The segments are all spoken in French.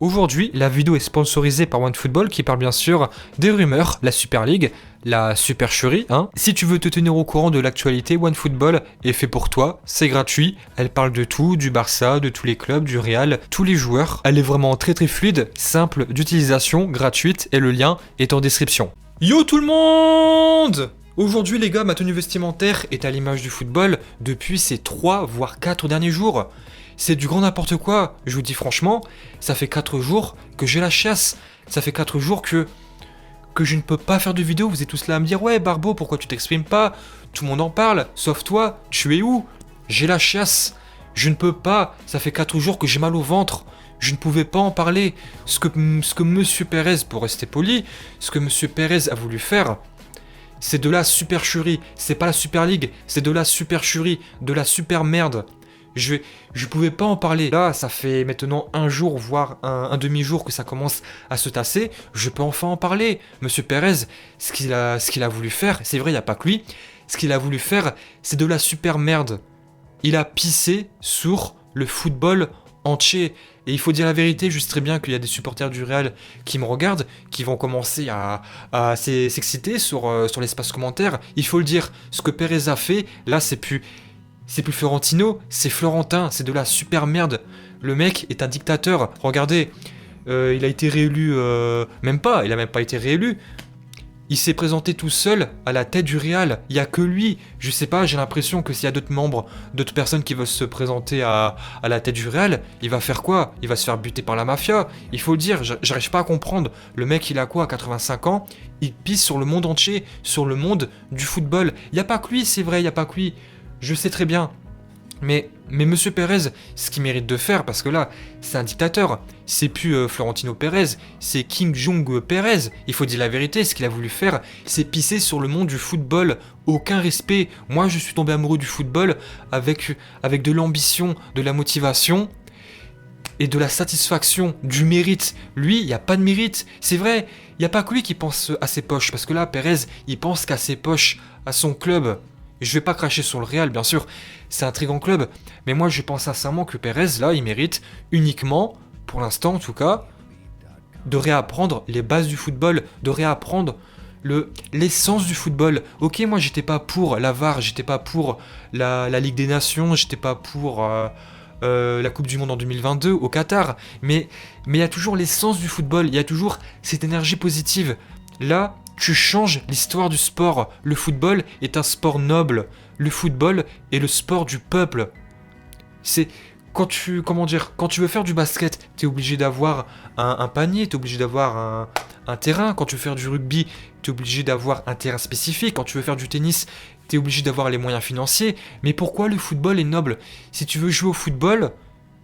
Aujourd'hui, la vidéo est sponsorisée par OneFootball qui parle bien sûr des rumeurs, la Super League, la supercherie. Si tu veux te tenir au courant de l'actualité, OneFootball est fait pour toi, c'est gratuit. Elle parle de tout, du Barça, de tous les clubs, du Real, tous les joueurs. Elle est vraiment très fluide, simple d'utilisation, gratuite et le lien est en description. Yo tout le monde! Aujourd'hui les gars, ma tenue vestimentaire est à l'image du football depuis ces 3 voire 4 derniers jours. C'est du grand n'importe quoi, je vous dis franchement, ça fait 4 jours que j'ai la chasse. Ça fait 4 jours que je ne peux pas faire de vidéo. Vous êtes tous là à me dire, ouais Barbo, pourquoi tu t'exprimes pas? Tout le monde en parle, sauf toi, tu es où? J'ai la chasse, je ne peux pas, ça fait 4 jours que j'ai mal au ventre. Je ne pouvais pas en parler. Ce que Monsieur Pérez, pour rester poli, ce que Monsieur Pérez a voulu faire, c'est de la supercherie. C'est pas la Super League, c'est de la supercherie, de la super merde. Je pouvais pas en parler. Là, ça fait maintenant un jour, voire un demi-jour que ça commence à se tasser. Je peux enfin en parler. Monsieur Pérez, ce qu'il a voulu faire, c'est vrai, il n'y a pas que lui. Ce qu'il a voulu faire, c'est de la super merde. Il a pissé sur le football entier. Et il faut dire la vérité, je sais très bien qu'il y a des supporters du Real qui me regardent, qui vont commencer à s'exciter sur l'espace commentaire. Il faut le dire, ce que Pérez a fait, là, c'est plus Florentino, c'est Florentin, c'est de la super merde. Le mec est un dictateur. Regardez, il a été réélu, il a même pas été réélu. Il s'est présenté tout seul à la tête du Real. Il y a que lui. Je sais pas, j'ai l'impression que s'il y a d'autres membres, d'autres personnes qui veulent se présenter à la tête du Real, il va faire quoi? Il va se faire buter par la mafia. Il faut le dire, j'arrive pas à comprendre. Le mec, il a quoi, à 85 ans? Il pisse sur le monde entier, sur le monde du football. Il y a pas que lui, c'est vrai, il y a pas que lui. Je sais très bien. Mais Monsieur Pérez, ce qu'il mérite de faire, parce que là, c'est un dictateur, c'est plus Florentino Pérez, c'est Kim Jong Pérez. Il faut dire la vérité, ce qu'il a voulu faire, c'est pisser sur le monde du football. Aucun respect. Moi, je suis tombé amoureux du football avec de l'ambition, de la motivation et de la satisfaction, du mérite. Lui, il n'y a pas de mérite. C'est vrai, il n'y a pas que lui qui pense à ses poches, parce que là, Pérez, il pense qu'à ses poches, à son club. Je vais pas cracher sur le Real, bien sûr, c'est un très grand club, mais moi je pense sincèrement que Pérez, là, il mérite uniquement, pour l'instant en tout cas, de réapprendre les bases du football, de réapprendre l'essence du football. Ok, moi j'étais pas pour la VAR, j'étais pas pour la Ligue des Nations, j'étais pas pour la Coupe du Monde en 2022 au Qatar, mais il y a toujours l'essence du football, il y a toujours cette énergie positive. Là, tu changes l'histoire du sport. Le football est un sport noble. Le football est le sport du peuple. C'est quand tu veux faire du basket, t'es obligé d'avoir un panier, t'es obligé d'avoir un terrain. Quand tu veux faire du rugby, t'es obligé d'avoir un terrain spécifique. Quand tu veux faire du tennis, t'es obligé d'avoir les moyens financiers. Mais pourquoi le football est noble? Si tu veux jouer au football,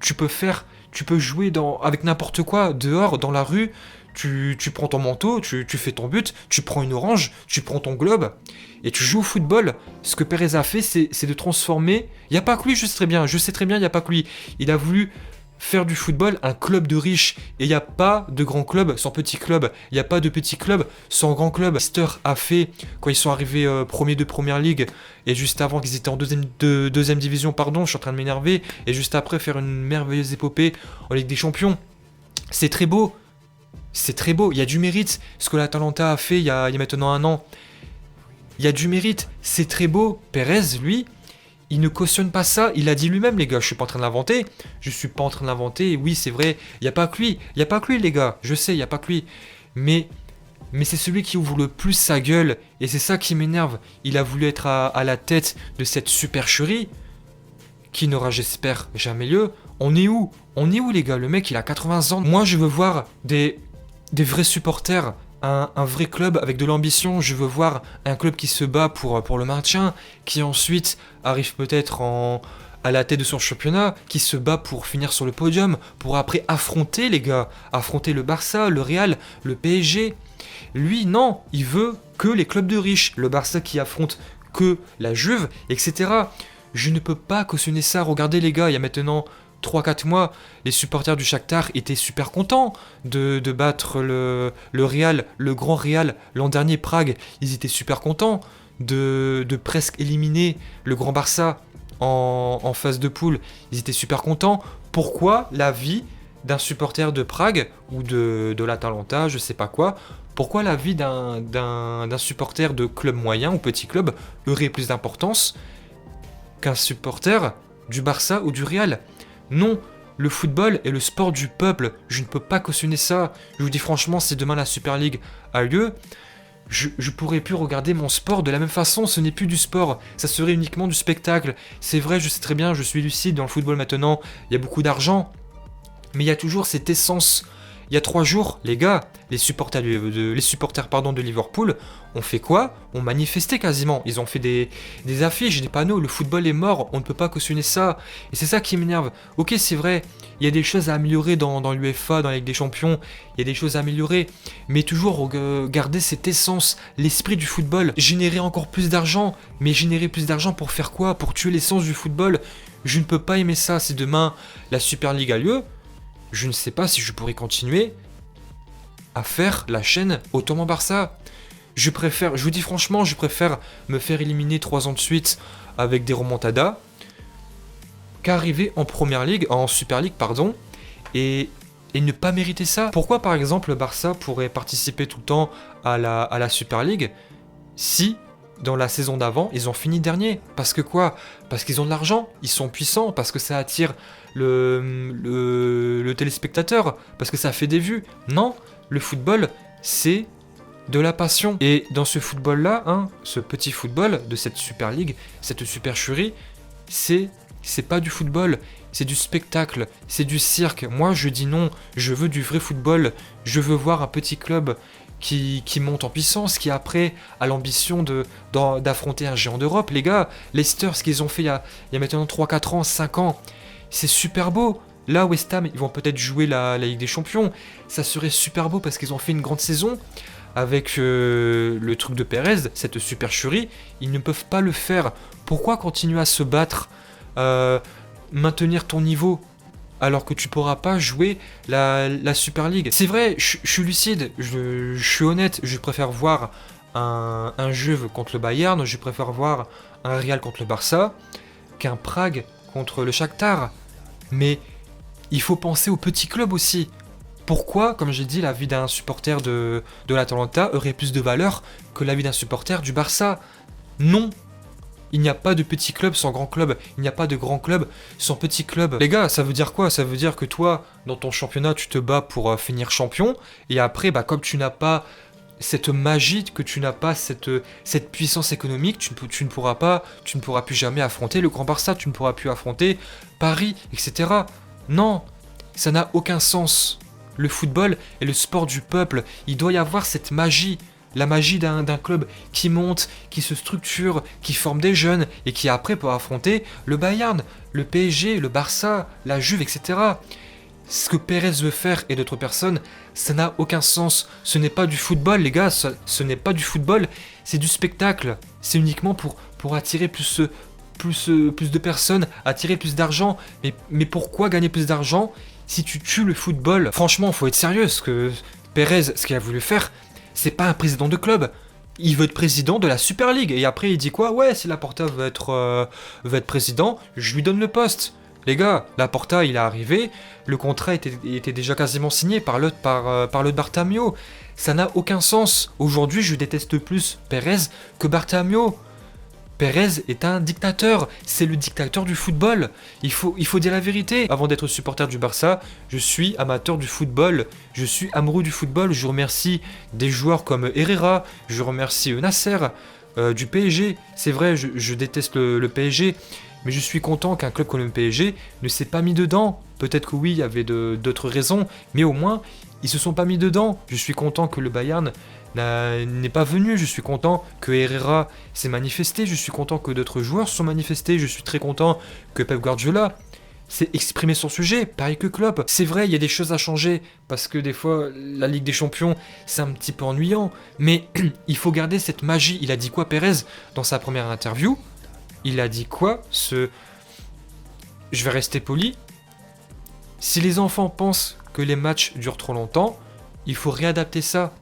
tu peux jouer avec n'importe quoi, dehors, dans la rue. Tu prends ton manteau, tu fais ton but, tu prends une orange, tu prends ton globe, et tu joues au football. Ce que Pérez a fait, c'est de transformer... Il n'y a pas que lui, je sais très bien, il n'y a pas que lui. Il a voulu faire du football un club de riches. Et il n'y a pas de grand club sans petit club. Il n'y a pas de petit club sans grand club. Leicester a fait, quand ils sont arrivés premiers de Première Ligue, et juste avant qu'ils étaient en deuxième division, pardon, je suis en train de m'énerver, et juste après faire une merveilleuse épopée en Ligue des Champions. C'est très beau. C'est très beau, il y a du mérite. Ce que l'Atalanta a fait il y a maintenant un an, il y a du mérite, c'est très beau. Pérez, lui, il ne cautionne pas ça. Il a dit lui-même, les gars, je suis pas en train de l'inventer. Je suis pas en train de l'inventer. Oui, c'est vrai, il y a pas que lui. Il y a pas que lui, les gars. Je sais, il y a pas que lui. Mais c'est celui qui ouvre le plus sa gueule. Et c'est ça qui m'énerve. Il a voulu être à la tête de cette supercherie qui n'aura, j'espère, jamais lieu. On est où, les gars? Le mec, il a 80 ans. Moi, je veux voir des vrais supporters, un vrai club avec de l'ambition. Je veux voir un club qui se bat pour le maintien, qui ensuite arrive peut-être à la tête de son championnat, qui se bat pour finir sur le podium, pour après affronter les gars, affronter le Barça, le Real, le PSG. Lui, non, il veut que les clubs de riches, le Barça qui affronte que la Juve, etc. Je ne peux pas cautionner ça. Regardez les gars, il y a maintenant 3-4 mois, les supporters du Shakhtar étaient super contents de battre le Real, le grand Real, l'an dernier Prague. Ils étaient super contents de presque éliminer le grand Barça en phase de poule. Ils étaient super contents. Pourquoi la vie d'un supporter de Prague ou de l'Atalanta, je sais pas quoi, pourquoi la vie d'un supporter de club moyen ou petit club aurait plus d'importance qu'un supporter du Barça ou du Real? Non, le football est le sport du peuple, je ne peux pas cautionner ça. Je vous dis franchement, si demain la Super League a lieu, je pourrais plus regarder mon sport de la même façon, ce n'est plus du sport, ça serait uniquement du spectacle. C'est vrai, je sais très bien, je suis lucide dans le football maintenant, il y a beaucoup d'argent, mais il y a toujours cette essence. Il y a 3 jours, les gars, les supporters de Liverpool ont fait quoi? Ont manifesté quasiment. Ils ont fait des affiches, des panneaux. Le football est mort, on ne peut pas cautionner ça. Et c'est ça qui m'énerve. Ok, c'est vrai, il y a des choses à améliorer dans l'UEFA, dans la Ligue des Champions. Il y a des choses à améliorer. Mais toujours garder cette essence, l'esprit du football. Générer encore plus d'argent. Mais générer plus d'argent pour faire quoi? Pour tuer l'essence du football? Je ne peux pas aimer ça. Si demain la Super League a lieu, je ne sais pas si je pourrais continuer à faire la chaîne Ottoman Barça. Je vous dis franchement, je préfère me faire éliminer 3 ans de suite avec des remontadas qu'arriver en Super League, pardon, et ne pas mériter ça. Pourquoi par exemple le Barça pourrait participer tout le temps à la Super League si dans la saison d'avant, ils ont fini dernier? Parce que quoi? Parce qu'ils ont de l'argent, ils sont puissants, parce que ça attire le téléspectateur, parce que ça fait des vues. Non, le football, c'est de la passion. Et dans ce football-là, ce petit football de cette Super League, cette supercherie, c'est pas du football, c'est du spectacle, c'est du cirque. Moi, je dis non, je veux du vrai football, je veux voir un petit club qui monte en puissance, qui après a l'ambition d'affronter un géant d'Europe. Les gars, Leicester, ce qu'ils ont fait il y a maintenant 3, 4 ans, 5 ans, c'est super beau. Là, West Ham, ils vont peut-être jouer la Ligue des Champions. Ça serait super beau parce qu'ils ont fait une grande saison. Avec le truc de Perez, cette supercherie, ils ne peuvent pas le faire. Pourquoi continuer à se battre, maintenir ton niveau alors que tu pourras pas jouer la Super League? C'est vrai, je suis lucide, je suis honnête, je préfère voir un Juve contre le Bayern, je préfère voir un Real contre le Barça, qu'un Prague contre le Shakhtar. Mais il faut penser aux petits clubs aussi. Pourquoi, comme j'ai dit, la vie d'un supporter de l'Atalanta aurait plus de valeur que la vie d'un supporter du Barça? Non! Il n'y a pas de petit club sans grand club. Il n'y a pas de grand club sans petit club. Les gars, ça veut dire quoi? Ça veut dire que toi, dans ton championnat, tu te bats pour finir champion. Et après, comme tu n'as pas cette magie, que tu n'as pas cette puissance économique, tu ne pourras plus jamais affronter le Grand Barça. Tu ne pourras plus affronter Paris, etc. Non, ça n'a aucun sens. Le football est le sport du peuple. Il doit y avoir cette magie. La magie d'un club qui monte, qui se structure, qui forme des jeunes et qui après peut affronter le Bayern, le PSG, le Barça, la Juve, etc. Ce que Perez veut faire et d'autres personnes, ça n'a aucun sens. Ce n'est pas du football, les gars, ce n'est pas du football, c'est du spectacle. C'est uniquement pour attirer plus de personnes, attirer plus d'argent. Mais pourquoi gagner plus d'argent si tu tues le football? Franchement, faut être sérieux, ce que Perez, ce qu'il a voulu faire, c'est pas un président de club. Il veut être président de la Super League. Et après, il dit quoi? Ouais, si Laporta veut être président, je lui donne le poste. Les gars, Laporta, il est arrivé. Le contrat était déjà quasiment signé par le Bartomeu. Ça n'a aucun sens. Aujourd'hui, je déteste plus Perez que Bartomeu. Perez est un dictateur, c'est le dictateur du football. Il faut dire la vérité. Avant d'être supporter du Barça, je suis amateur du football. Je suis amoureux du football. Je remercie des joueurs comme Herrera. Je remercie Nasser du PSG. C'est vrai, je déteste le PSG. Mais je suis content qu'un club comme le PSG ne s'est pas mis dedans. Peut-être que oui, il y avait d'autres raisons. Mais au moins, ils se sont pas mis dedans. Je suis content que le Bayern n'est pas venu, je suis content que Herrera s'est manifesté, je suis content que d'autres joueurs se sont manifestés, je suis très content que Pep Guardiola s'est exprimé sur le sujet, pareil que Klopp. C'est vrai, il y a des choses à changer, parce que des fois, la Ligue des Champions, c'est un petit peu ennuyant, mais il faut garder cette magie. Il a dit quoi, Perez, dans sa première interview? Il a dit quoi, Je vais rester poli. Si les enfants pensent que les matchs durent trop longtemps, il faut réadapter ça.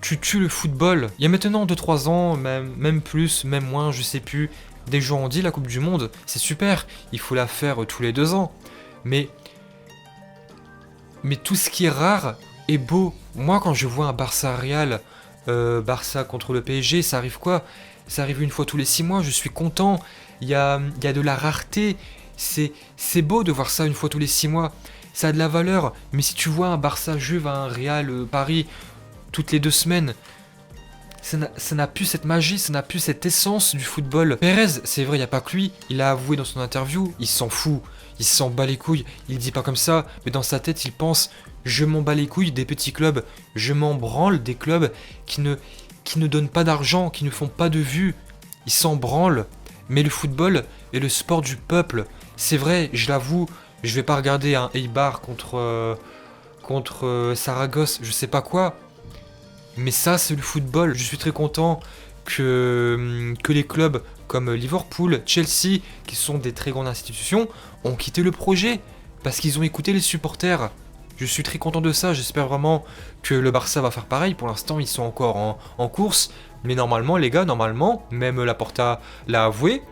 Tu tues le football. Il y a maintenant 2-3 ans, même plus, même moins, je sais plus. Des gens ont dit la Coupe du Monde, c'est super, il faut la faire tous les 2 ans. Mais Mais tout ce qui est rare est beau. Moi, quand je vois un Barça-Real, Barça contre le PSG, ça arrive quoi? Ça arrive une fois tous les 6 mois, je suis content. Il y a de la rareté. C'est beau de voir ça une fois tous les 6 mois. Ça a de la valeur. Mais si tu vois un Barça-Juve, un Real Paris toutes les 2 semaines, ça n'a plus cette magie, ça n'a plus cette essence du football. Pérez, c'est vrai, il n'y a pas que lui. Il a avoué dans son interview, il s'en fout. Il s'en bat les couilles. Il dit pas comme ça, mais dans sa tête, il pense: je m'en bats les couilles des petits clubs. Je m'en branle des clubs qui ne donnent pas d'argent, qui ne font pas de vues. Il s'en branle. Mais le football est le sport du peuple. C'est vrai, je l'avoue, je vais pas regarder un Eibar contre Saragosse, je sais pas quoi. Mais ça, c'est le football. Je suis très content que les clubs comme Liverpool, Chelsea, qui sont des très grandes institutions, ont quitté le projet parce qu'ils ont écouté les supporters. Je suis très content de ça. J'espère vraiment que le Barça va faire pareil. Pour l'instant, ils sont encore en course. Mais normalement, les gars, même Laporta l'a avoué,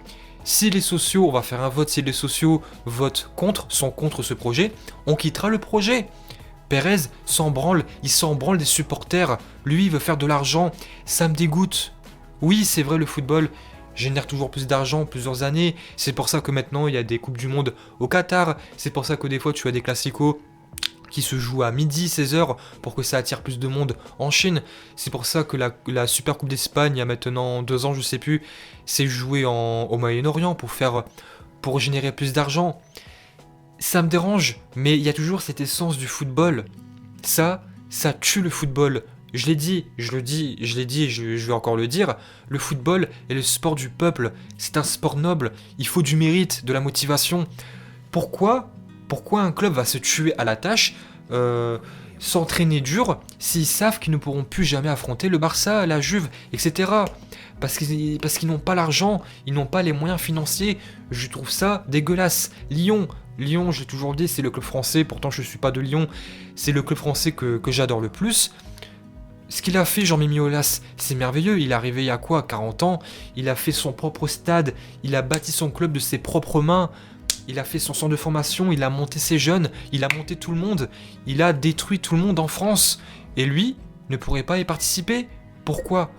si les sociaux, on va faire un vote, si les sociaux votent sont contre ce projet, on quittera le projet. Pérez s'en branle, il s'en branle des supporters. Lui, il veut faire de l'argent. Ça me dégoûte. Oui, c'est vrai, le football génère toujours plus d'argent, plusieurs années. C'est pour ça que maintenant, il y a des Coupes du Monde au Qatar. C'est pour ça que des fois, tu as des classicos qui se jouent à midi, 16h, pour que ça attire plus de monde en Chine. C'est pour ça que la Super Coupe d'Espagne, il y a maintenant 2 ans, je sais plus, s'est jouée au Moyen-Orient pour générer plus d'argent. Ça me dérange, mais il y a toujours cette essence du football. Ça tue le football. Je l'ai dit, je l'ai dit et je vais encore le dire. Le football est le sport du peuple. C'est un sport noble. Il faut du mérite, de la motivation. Pourquoi un club va se tuer à la tâche, s'entraîner dur, s'ils savent qu'ils ne pourront plus jamais affronter le Barça, la Juve, etc. Parce qu'ils n'ont pas l'argent, ils n'ont pas les moyens financiers. Je trouve ça dégueulasse. Lyon, je l'ai toujours dit, c'est le club français, pourtant je ne suis pas de Lyon, c'est le club français que j'adore le plus. Ce qu'il a fait, Jean-Mimi Aulas, c'est merveilleux. Il est arrivé il y a quoi, 40 ans, il a fait son propre stade, il a bâti son club de ses propres mains, il a fait son centre de formation, il a monté ses jeunes, il a monté tout le monde, il a détruit tout le monde en France. Et lui ne pourrait pas y participer. Pourquoi?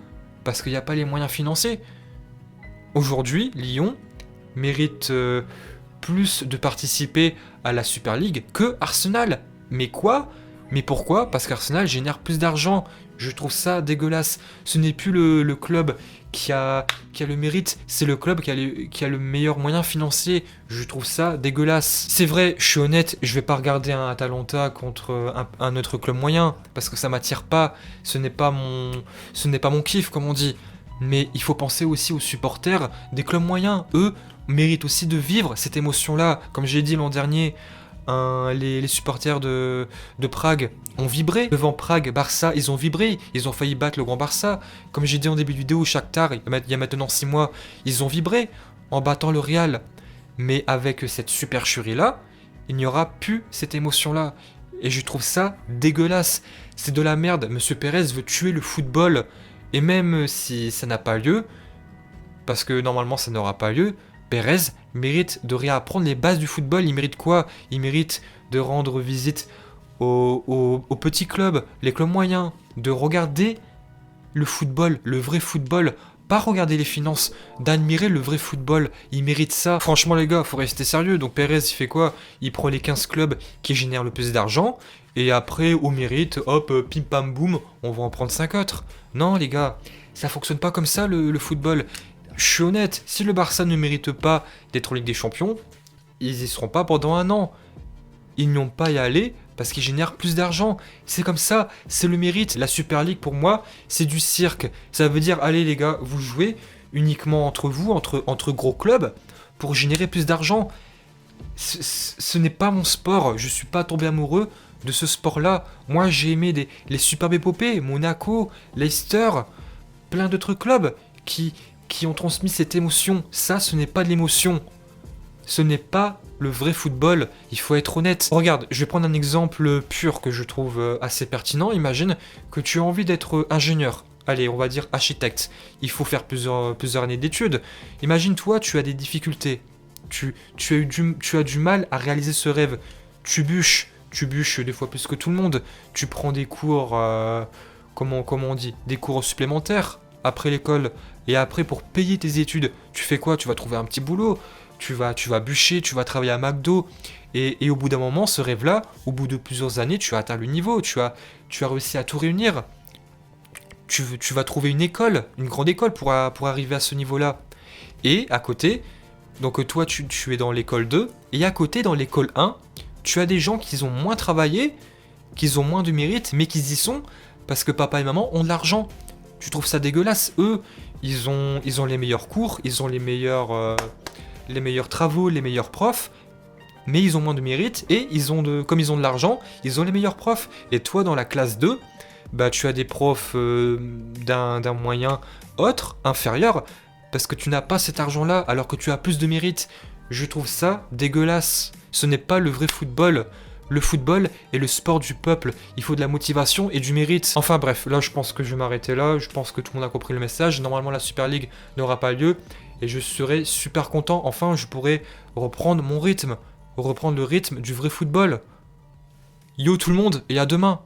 Parce qu'il n'y a pas les moyens financiers. Aujourd'hui, Lyon mérite plus de participer à la Super League que Arsenal. Mais quoi? Mais pourquoi? Parce qu'Arsenal génère plus d'argent. Je trouve ça dégueulasse. Ce n'est plus le club qui a le mérite, c'est le club qui a le meilleur moyen financier. Je trouve ça dégueulasse. C'est vrai, je suis honnête, je vais pas regarder un Atalanta contre un autre club moyen, parce que ça m'attire pas. Ce n'est pas mon kiff, comme on dit. Mais il faut penser aussi aux supporters des clubs moyens. Eux méritent aussi de vivre cette émotion-là. Comme j'ai dit l'an dernier, les supporters de Prague ont vibré. Devant Prague, Barça, ils ont vibré. Ils ont failli battre le grand Barça. Comme j'ai dit en début de vidéo, Shakhtar, il y a maintenant 6 mois, ils ont vibré en battant le Real. Mais avec cette supercherie-là, il n'y aura plus cette émotion-là. Et je trouve ça dégueulasse. C'est de la merde. Monsieur Pérez veut tuer le football. Et même si ça n'a pas lieu, parce que normalement ça n'aura pas lieu, Pérez mérite de réapprendre les bases du football. Il mérite quoi? Il mérite de rendre visite aux petits clubs, les clubs moyens, de regarder le football, le vrai football, pas regarder les finances, d'admirer le vrai football. Il mérite ça. Franchement les gars, faut rester sérieux. Donc Pérez, il fait quoi? Il prend les 15 clubs qui génèrent le plus d'argent, et après, au mérite, hop, pim pam boum, on va en prendre 5 autres. Non les gars, ça fonctionne pas comme ça le football. Je suis honnête, si le Barça ne mérite pas d'être en Ligue des Champions, ils y seront pas pendant 1 an. Ils n'y ont pas à y aller parce qu'ils génèrent plus d'argent. C'est comme ça, c'est le mérite. La Super League, pour moi, c'est du cirque. Ça veut dire, allez les gars, vous jouez uniquement entre vous, entre gros clubs, pour générer plus d'argent. Ce n'est pas mon sport, je suis pas tombé amoureux de ce sport-là. Moi, j'ai aimé les superbes épopées, Monaco, Leicester, plein d'autres clubs qui ont transmis cette émotion. Ça, ce n'est pas de l'émotion. Ce n'est pas le vrai football, il faut être honnête. Regarde, je vais prendre un exemple pur que je trouve assez pertinent. Imagine que tu as envie d'être ingénieur. Allez, on va dire architecte. Il faut faire plusieurs années d'études. Imagine-toi, tu as des difficultés. Tu as du mal à réaliser ce rêve. Tu bûches, tu bûches des fois plus que tout le monde, tu prends des cours, comment on dit, des cours supplémentaires après l'école, et après pour payer tes études, tu fais quoi? Tu vas trouver un petit boulot, tu vas bûcher, tu vas travailler à McDo, et au bout d'un moment, ce rêve-là, au bout de plusieurs années, tu as atteint le niveau, tu as réussi à tout réunir, tu vas trouver une école, une grande école pour arriver à ce niveau-là. Et à côté, donc toi tu es dans l'école 2, et à côté dans l'école 1, tu as des gens qui ont moins travaillé, qui ont moins de mérite, mais qui y sont parce que papa et maman ont de l'argent. Tu trouves ça dégueulasse? Eux, ils ont les meilleurs cours, ils ont les meilleurs travaux, les meilleurs profs, mais ils ont moins de mérite, et comme ils ont de l'argent, ils ont les meilleurs profs. Et toi dans la classe 2, bah tu as des profs d'un moyen autre, inférieur, parce que tu n'as pas cet argent-là, alors que tu as plus de mérite. Je trouve ça dégueulasse. Ce n'est pas le vrai football. Le football est le sport du peuple. Il faut de la motivation et du mérite. Enfin bref, là je pense que je vais m'arrêter là. Je pense que tout le monde a compris le message. Normalement la Super League n'aura pas lieu. Et je serai super content. Enfin, je pourrai reprendre mon rythme. Reprendre le rythme du vrai football. Yo tout le monde, et à demain!